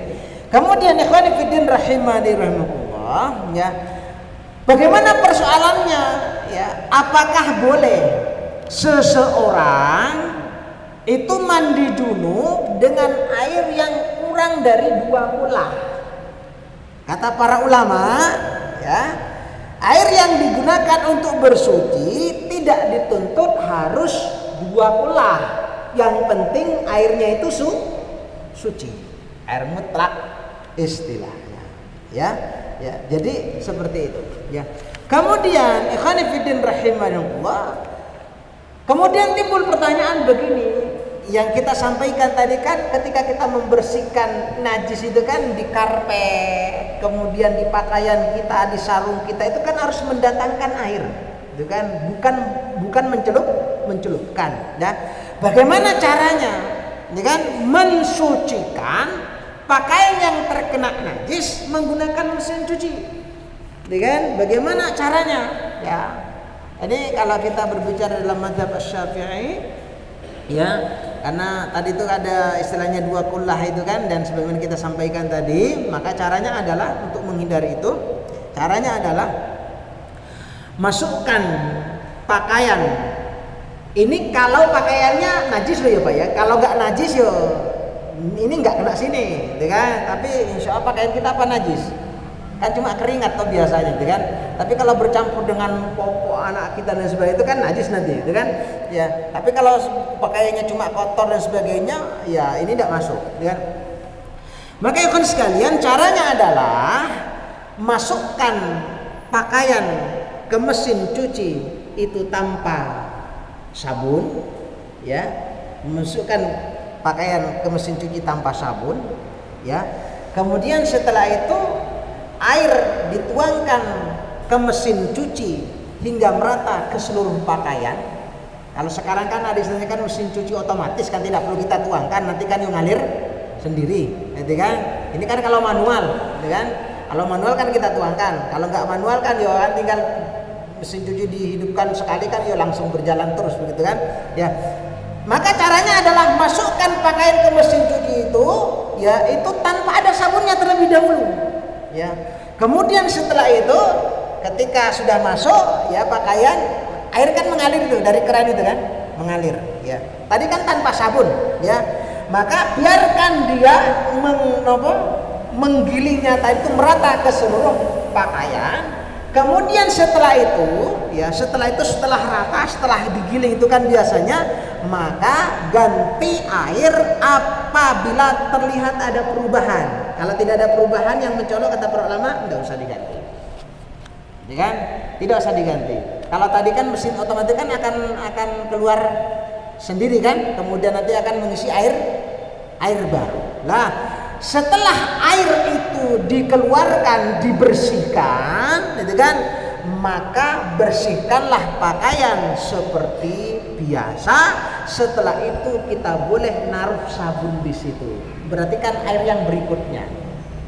Kemudian ikhwan fillah rahimani rahimakumullah, ya. Bagaimana persoalannya, ya? Apakah boleh seseorang itu mandi junub dengan air yang kurang dari 2 kullah? Kata para ulama, ya, air yang digunakan untuk bersuci tidak dituntut harus 2 kullah. Yang penting airnya itu suci, air mutlak istilahnya, ya. Ya, jadi seperti itu, ya. Kemudian ikhwan fillah rahimanallah, kemudian timbul pertanyaan begini, yang kita sampaikan tadi kan ketika kita membersihkan najis itu kan di karpet, kemudian di pakaian kita, di sarung kita itu kan harus mendatangkan air, itu kan bukan mencelupkan. Nah, bagaimana caranya? Ini kan mensucikan pakaian yang terkena najis menggunakan mesin cuci. Ini kan bagaimana caranya? Ya, ini kalau kita berbicara dalam mazhab Syafi'i, ya, karena tadi itu ada istilahnya dua kullah itu kan, dan sebagaimana kita sampaikan tadi, maka caranya adalah untuk menghindari itu, caranya adalah masukkan pakaian ini kalau pakaiannya najis loh ya Pak ya, kalau nggak najis yo ini nggak kena sini, gitu kan? Tapi insya Allah pakaian kita apa najis? Kan cuma keringat toh biasanya, gitu kan? Tapi kalau bercampur dengan popok anak kita dan sebagainya itu kan najis nanti, gitu kan? Ya. Tapi kalau pakaiannya cuma kotor dan sebagainya, ya ini tidak masuk, gitu kan? Maka ikhwan sekalian, caranya adalah masukkan pakaian ke mesin cuci itu tanpa sabun, ya. Masukkan pakaian ke mesin cuci tanpa sabun, ya. Kemudian setelah itu air dituangkan ke mesin cuci hingga merata ke seluruh pakaian. Kalau sekarang kan ada istilahnya kan mesin cuci otomatis kan, tidak perlu kita tuangkan, nanti kan yang ngalir sendiri, gitu kan? Ini kan kalau manual, gitu kan? Kalau manual kan kita tuangkan, kalau nggak manual kan ya kan tinggal mesin cuci dihidupkan sekali kan ya langsung berjalan terus, begitu kan? Ya. Maka caranya adalah masukkan pakaian ke mesin cuci itu, ya itu tanpa ada sabunnya terlebih dahulu, ya. Kemudian setelah itu, ketika sudah masuk, ya pakaian, air kan mengalir itu dari keran itu kan, mengalir, ya. Tadi kan tanpa sabun, ya. Maka biarkan dia menggilingnya tadi itu merata ke seluruh pakaian. Kemudian setelah itu, ya setelah rata, setelah digiling itu kan biasanya, maka ganti air apabila terlihat ada perubahan. Kalau tidak ada perubahan yang mencolok, kata para ulama, tidak usah diganti. Ya kan? Tidak usah diganti. Kalau tadi kan mesin otomatis kan akan keluar sendiri kan, kemudian nanti akan mengisi air baru. Nah, setelah air itu dikeluarkan, dibersihkan, gitu kan, maka bersihkanlah pakaian seperti biasa. Setelah itu kita boleh naruh sabun di situ. Berarti kan air yang berikutnya,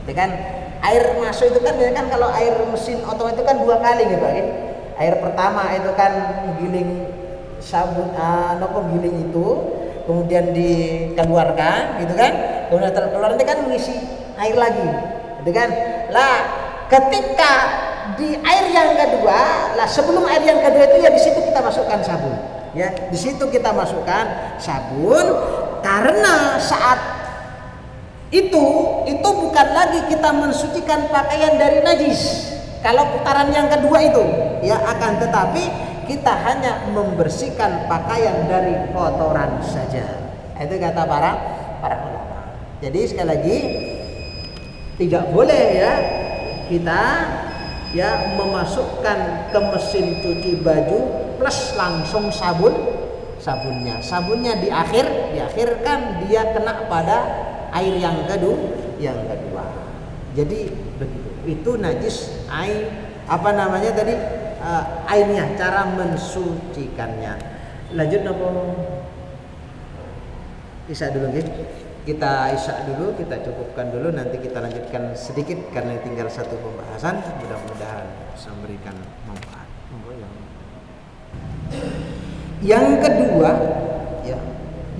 gitu kan, air masuk itu kan, kan kalau air mesin otomatis itu kan dua kali gitu kan. Air pertama itu kan giling sabun, giling itu, kemudian dikeluarkan, gitu kan. Kemudian terkeluar nanti kan mengisi air lagi, gitu kan. Lah, ketika di air yang kedua, lah sebelum air yang kedua itu ya di situ kita masukkan sabun, ya di situ kita masukkan sabun, karena saat itu bukan lagi kita mensucikan pakaian dari najis. Kalau putaran yang kedua itu, ya akan tetapi kita hanya membersihkan pakaian dari kotoran saja. Itu kata para ulama. Jadi sekali lagi tidak boleh ya kita ya memasukkan ke mesin cuci baju plus langsung sabunnya. Sabunnya diakhirkan dia kena pada air yang kedua. Jadi begitu. Itu najis airnya, cara mensucikannya. Lanjut nopo? Isya dulu gitu. Kita isya dulu, kita cukupkan dulu, nanti kita lanjutkan sedikit karena tinggal satu pembahasan, mudah-mudahan bisa memberikan manfaat. Yang kedua, ya,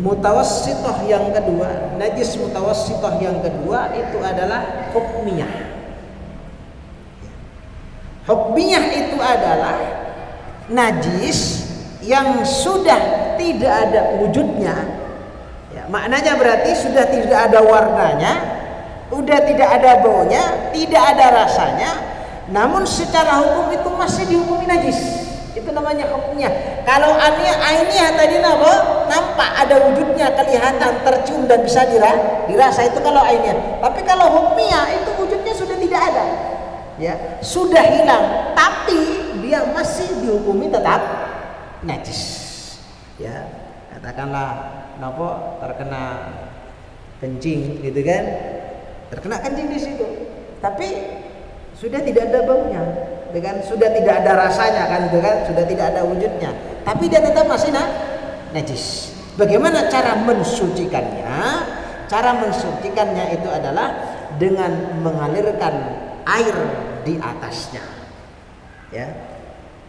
mutawassithah yang kedua, najis mutawassithah yang kedua itu adalah hukmiyah. Hukmiyah itu adalah najis yang sudah tidak ada wujudnya. Maknanya berarti sudah tidak ada warnanya, sudah tidak ada baunya, tidak ada rasanya, namun secara hukum itu masih dihukumi najis. Itu namanya hukumnya. Kalau ainiyah tadi nampak ada wujudnya, kelihatan, tercium dan bisa dirasa, itu kalau ainiyah. Tapi kalau hukumnya itu wujudnya sudah tidak ada, ya sudah hilang, tapi dia masih dihukumi tetap najis. Ya. katakanlah nopo terkena kencing gitu kan, terkena kencing di situ, tapi sudah tidak ada baunya, dengan sudah tidak ada rasanya kan, gitu kan, sudah tidak ada wujudnya, tapi dia tetap masih najis. Bagaimana cara mensucikannya? Cara mensucikannya itu adalah dengan mengalirkan air di atasnya. Ya.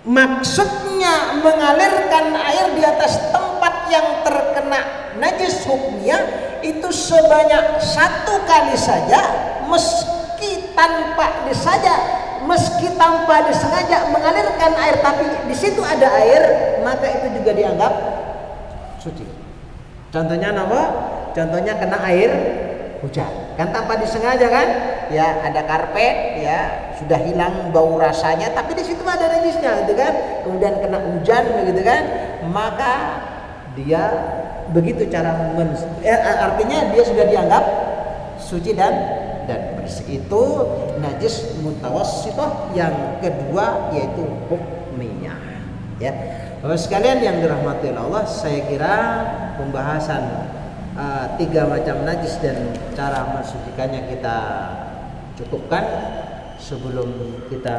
Maksudnya mengalirkan air di atas tempat yang terkena najis hukumnya itu sebanyak 1 kali saja, meski tanpa disengaja mengalirkan air, tapi di situ ada air, maka itu juga dianggap suci. Contohnya apa? Contohnya kena air hujan, kan tanpa disengaja kan? Ya ada karpet, ya sudah hilang bau rasanya, tapi di situ ada najisnya, gitu kan? Kemudian kena hujan, begitu kan? Maka dia begitu cara artinya dia sudah dianggap suci dan bersih. Itu najis mutawassithah. Yang kedua yaitu hukmiyah. Ya, Bapak sekalian yang dirahmati Allah, saya kira pembahasan 3 macam najis dan cara mensucikannya kita cukupkan. Sebelum kita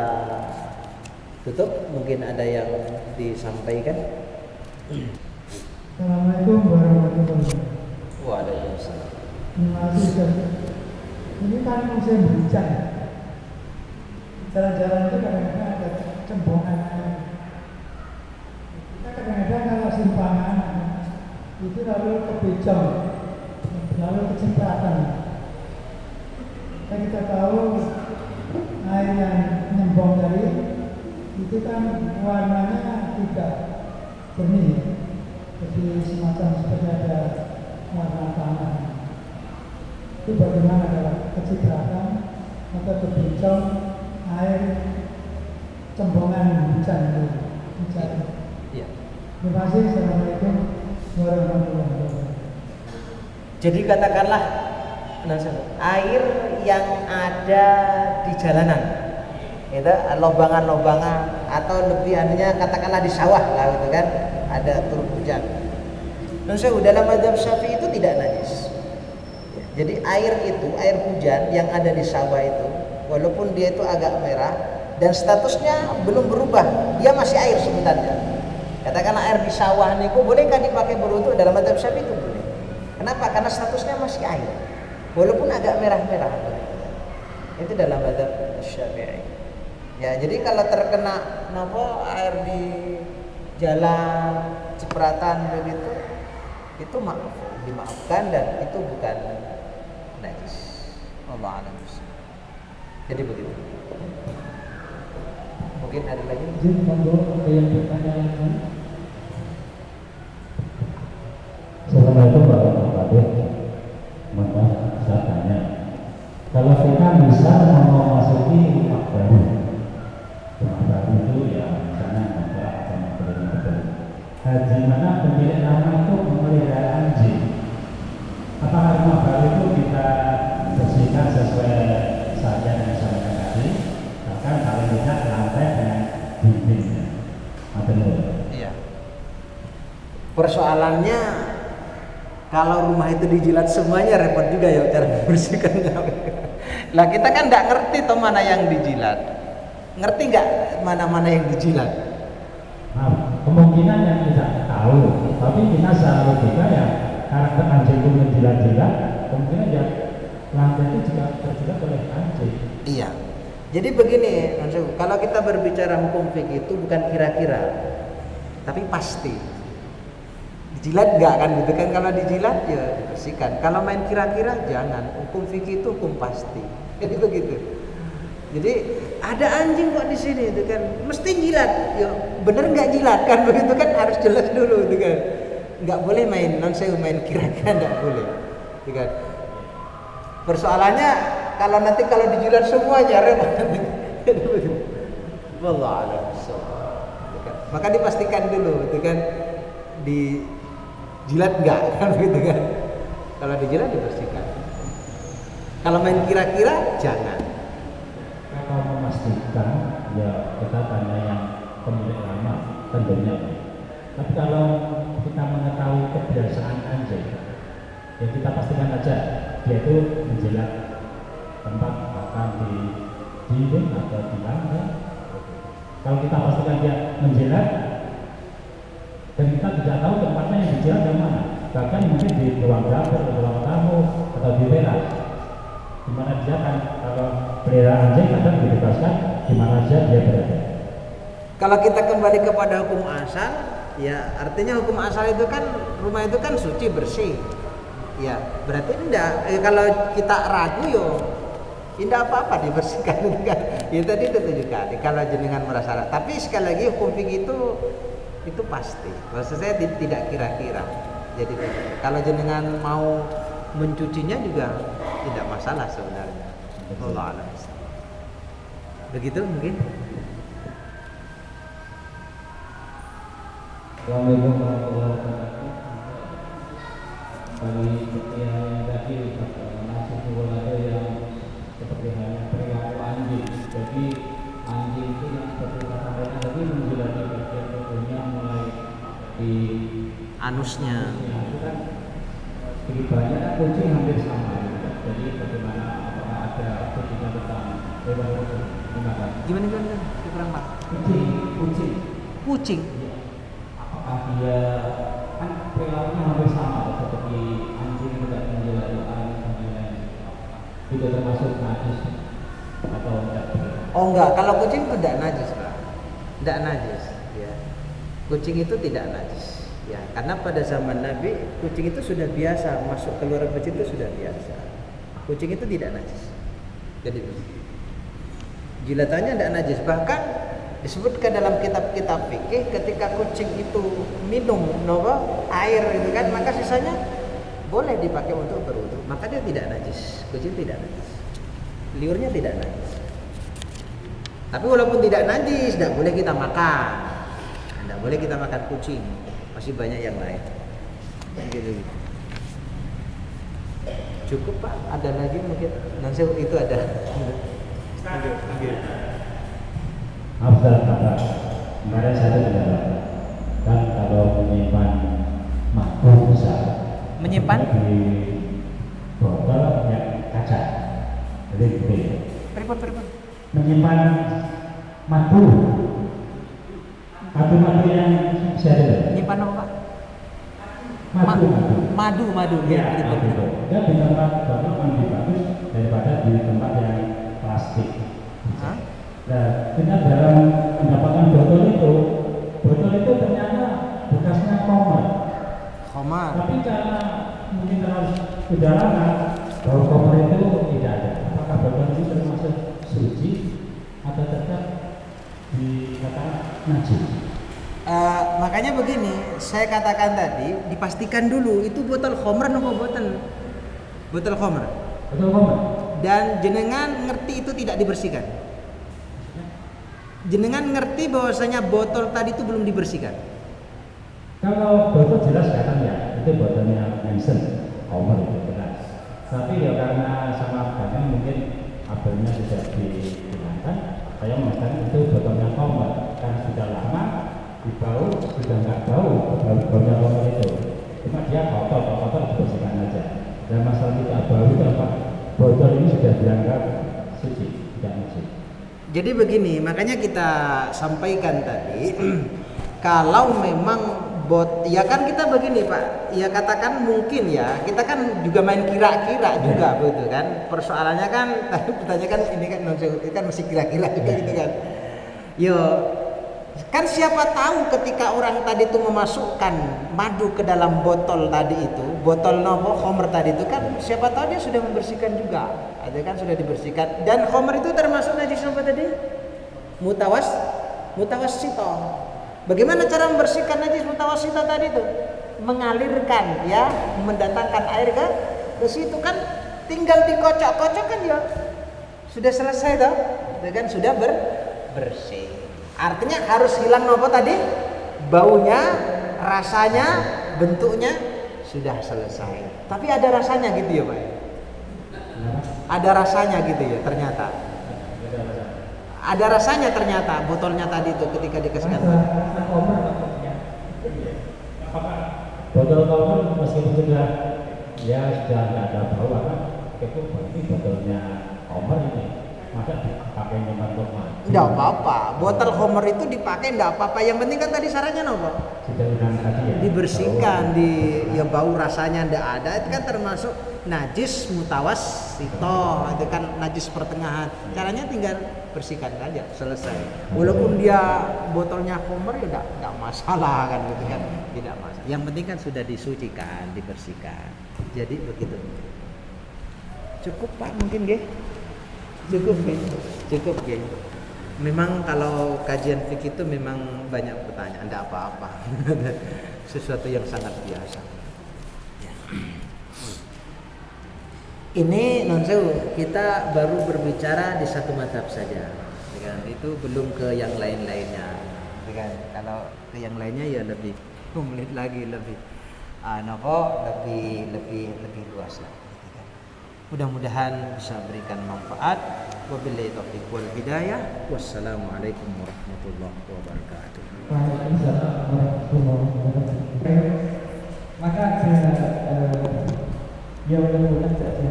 tutup, mungkin ada yang disampaikan. Assalamualaikum warahmatullahi wabarakatuh. Waalaikumsalam. Terima kasih Ustaz. Ini kan musim hujan. Jalan-jalan itu kadang-kadang ada cembokan air. Kita kadang-kadang kalau simpangan itu lalu kebejong, lalu kecipratan. Kita tahu air yang nyembong tadi itu kan warnanya tidak jernih, jadi semacam seperti ada warna tanah. Itu bagaimana kalau kecipratan atau kebejong air cembongan hujan itu? Iya. Terima kasih. Assalamualaikum warahmatullahi wabarakatuh. Jadi katakanlah air yang ada di jalanan, itu lobangan-lobangan, atau lebih anunya katakanlah di sawah lah, gitu kan, ada turun hujan. Dalam mazhab Syafi'i itu tidak najis. Jadi air itu, air hujan yang ada di sawah itu, walaupun dia itu agak merah dan statusnya belum berubah, dia masih air sebenarnya. Katakanlah air di sawah niku bolehkah dipakai berwudu? Dalam mazhab Syafi'i itu boleh. Kenapa? Karena statusnya masih air, walaupun agak merah-merah. Itu dalam mazhab Syafi'i. Ya, jadi kalau terkena air di jalan cipratan begitu, itu dimaafkan dan itu bukan najis. Allah a'lam. Jadi begitu. Mungkin ada lagi. Izin monggo ada yang bertanya lagi. Assalamualaikum warahmatullahi wabarakatuh. Mohon maaf, saya tanya, kalau kita bisa memasuki rumah baru itu ya misalnya kontrak sama betul, haji mana pemilik nama itu memelihara anjing, apakah rumah baru itu kita bersihkan sesuai saja yang disampaikan tadi, bahkan paling tidak lantai dengan dindingnya? Iya. Persoalannya kalau rumah itu dijilat semuanya repot juga ya cara membersihkannya. Lah kita kan nggak ngerti toh mana yang dijilat, ngerti nggak mana-mana yang dijilat? Nah, kemungkinan yang tidak tahu, tapi kita selalu juga ya karakter anjing itu menjilat-jilat, kemungkinan ya lantai itu juga terjilat oleh anjing. Iya. Jadi begini, kalau kita berbicara hukum fikih itu bukan kira-kira, tapi pasti. Dijilat enggak kan gitu kan? Kalau dijilat ya dibersihkan. Kalau main kira-kira jangan. Hukum fikih itu hukum pasti. Jadi begitu. Jadi ada anjing kok di sini itu kan, mesti jilat. Ya bener nggak jilat kan begitu kan, harus jelas dulu itu kan. Nggak boleh main main kira-kira, nggak boleh. Gitu kan. Persoalannya kalau dijilat semuanya repot. Wallahu a'lam. Maka dipastikan dulu itu kan, dijilat enggak kan begitu kan. Kalau dijilat dibersihkan. Kalau main kira-kira jangan. Kalau memastikan ya kita tanya yang pemilik lama tentunya. Tapi kalau kita kita mengetahui kebiasaan anjing, ya kita pastikan aja dia itu menjilat tempat makan di dinding atau di lantai. Kalau kita pastikan dia menjilat dan kita tidak tahu tempatnya yang dijilat yang mana, bahkan mungkin di ruang dapur, di ruang tamu atau di teras, di mana dia kan kalau pelihara anjing kadang dibebaskan di mana saja dia berada. Kalau kita kembali kepada hukum asal, ya artinya hukum asal itu kan rumah itu kan suci bersih. Ya, berarti enggak. Kalau kita ragu yo, tidak apa-apa dibersihkan itu kan. Ya tadi ditunjukkan. Kalau jenengan merasa, tapi sekali lagi hukum fikih itu pasti. Maksud saya tidak kira-kira. Jadi kalau jenengan mau mencucinya juga tidak masalah sebenarnya. Allah a'lam. Begitu mungkin. Assalamualaikum warahmatullahi wabarakatuh. Bagi yang tadi masuk ada yang seperti halnya perilaku anjing. Jadi anjing itu yang seperti kita sampaikan tadi menjilati bagian tubuhnya mulai di Anusnya. itu kan sedikit banyak kan kucing hampir sama. Jadi bagaimana apakah ada kucingnya tentang hewan tersebut? Gimana? Kurang Pak. Kucing. Apakah dia kan perilakunya hampir sama seperti anjing tidak menjilati orang dan lain, itu termasuk najis atau tidak? Oh enggak, kalau kucing itu tidak najis Pak. Tidak najis ya. Kucing itu tidak najis ya, karena pada zaman Nabi kucing itu sudah biasa masuk keluar masjid itu sudah biasa. Kucing itu tidak najis. Jadi jilatannya tidak najis, bahkan disebutkan dalam kitab-kitab fikih ketika kucing itu minum air itu kan, maka sisanya boleh dipakai untuk berwudu, maka dia tidak najis. Kucing tidak najis, liurnya tidak najis. Tapi walaupun tidak najis, tidak boleh kita makan. Tidak boleh kita makan kucing. Masih banyak yang lain. Gitu. Cukup Pak, ada lagi mungkin. Nanti itu ada. Afdal kata kemarin saya tidak kan kalau menyimpan madu bisa Menyimpan? di botol yang kaca, jadi gede. Pripun. Menyimpan madu yang saya Menyimpan apa Pak? Madu. Ya, itu. Dan di tempat botol lebih bagus daripada di tempat yang plastik. Hah? Nah, kita dalam mendapatkan botol itu ternyata bekasnya Khomar. tapi karena mungkin terlalu sudah lama, bau komer itu tidak ada. Apakah botol ini termasuk suci atau tetap dikatakan najis? Makanya begini, saya katakan tadi, dipastikan dulu itu botol khomer atau botol khomer. Betul komer? Dan jenengan ngerti itu tidak dibersihkan. Jenengan ngerti bahwasanya botol tadi itu belum dibersihkan. Kalau botol jelas kelihatan ya, itu botolnya Hansen, komer itu jelas. Tapi ya karena sama bahannya mungkin abelnya sudah dihilangkan, saya mengatakan itu botolnya komer karena sudah lama dibau, sudah nggak bau baunya komer itu. Cuma dia kotor dibersihkan aja. Dan masalah kita bau itu apa? Botol ini sudah dianggap suci, tidak najis. Jadi begini, makanya kita sampaikan tadi, kalau memang ya kan kita begini Pak, ya katakan mungkin ya, kita kan juga main kira-kira juga begitu kan. Persoalannya kan tadi bertanya kan ini kan kan masih kira-kira juga gitu kan. Yo, kan siapa tahu ketika orang tadi itu memasukkan madu ke dalam botol tadi itu, botol khomer tadi itu kan siapa tahu dia sudah membersihkan juga. Ada kan sudah dibersihkan, dan khomer itu termasuk najis apa tadi? Mutawassito. Bagaimana cara membersihkan najis mutawassito tadi itu? Mengalirkan ya, mendatangkan air ke situ kan, tinggal dikocok-kocok kan ya. Sudah selesai toh, kan sudah bersih. Artinya harus hilang apa tadi? Baunya, rasanya, bentuknya sudah selesai. Tapi ada rasanya gitu ya Pak. Ada rasanya gitu ya ternyata. Ada rasanya ternyata botolnya tadi itu ketika dikasihkan. Apakah botol komer meskipun sudah sudah nggak ada bau kan, itu berarti botolnya komer ini masa dipakai minuman komer? Enggak apa-apa, botol homer itu dipakai enggak apa-apa. Yang penting kan tadi syaratnya apa? Sudah tadi ya. Dibersihkan, bau rasanya enggak ada, itu kan termasuk najis mutawassito, itu kan najis pertengahan. Caranya tinggal bersihkan saja, selesai. Walaupun dia botolnya homer ya enggak masalah kan gitu kan, tidak masalah. Yang penting kan sudah disucikan, dibersihkan. Jadi begitu. Cukup Pak mungkin nggih? Cukup ya. Memang kalau kajian fikih itu memang banyak pertanyaan, tidak apa-apa. Sesuatu yang sangat biasa. Ya. Ini nonsewu, kita baru berbicara di satu mazhab saja. Itu belum ke yang lain-lainnya. Kalau ke yang lainnya ya lebih menit lagi lebih lebih luas lah. Mudah-mudahan bisa berikan manfaat. Wabillahi taufiq wal hidayah. Wassalamualaikum warahmatullahi wabarakatuh. Waalaikumsalam warahmatullahi wabarakatuh. Maka saya ya mudah-mudahan saja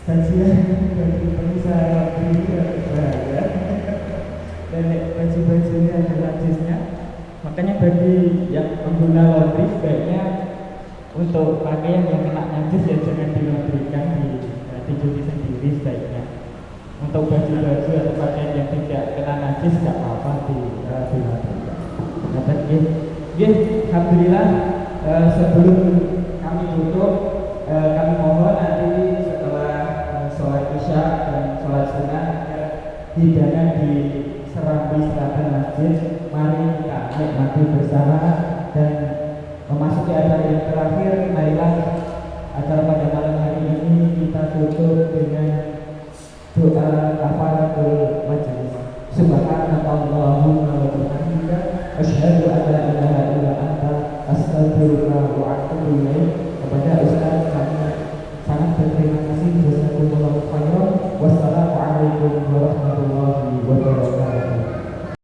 kajian bagi pengusaha ini berharga dan baju-bajunya ada najisnya. Makanya bagi yang pengguna laundry sebaiknya untuk pakaian yang kena najis ya jangan dilaundrykan, dicuci sendiri sebaiknya. Untuk baju-baju atau pakaian yang tidak kena najis tidak apa-apa dilaundrykan. Alhamdulillah, sebelum kami tutup, kami mohon nanti setelah sholat isya dan sholat sunnah hidangan di serambi selatan masjid, mari kita nikmati bersama dan memasuki acara yang terakhir. Marilah acara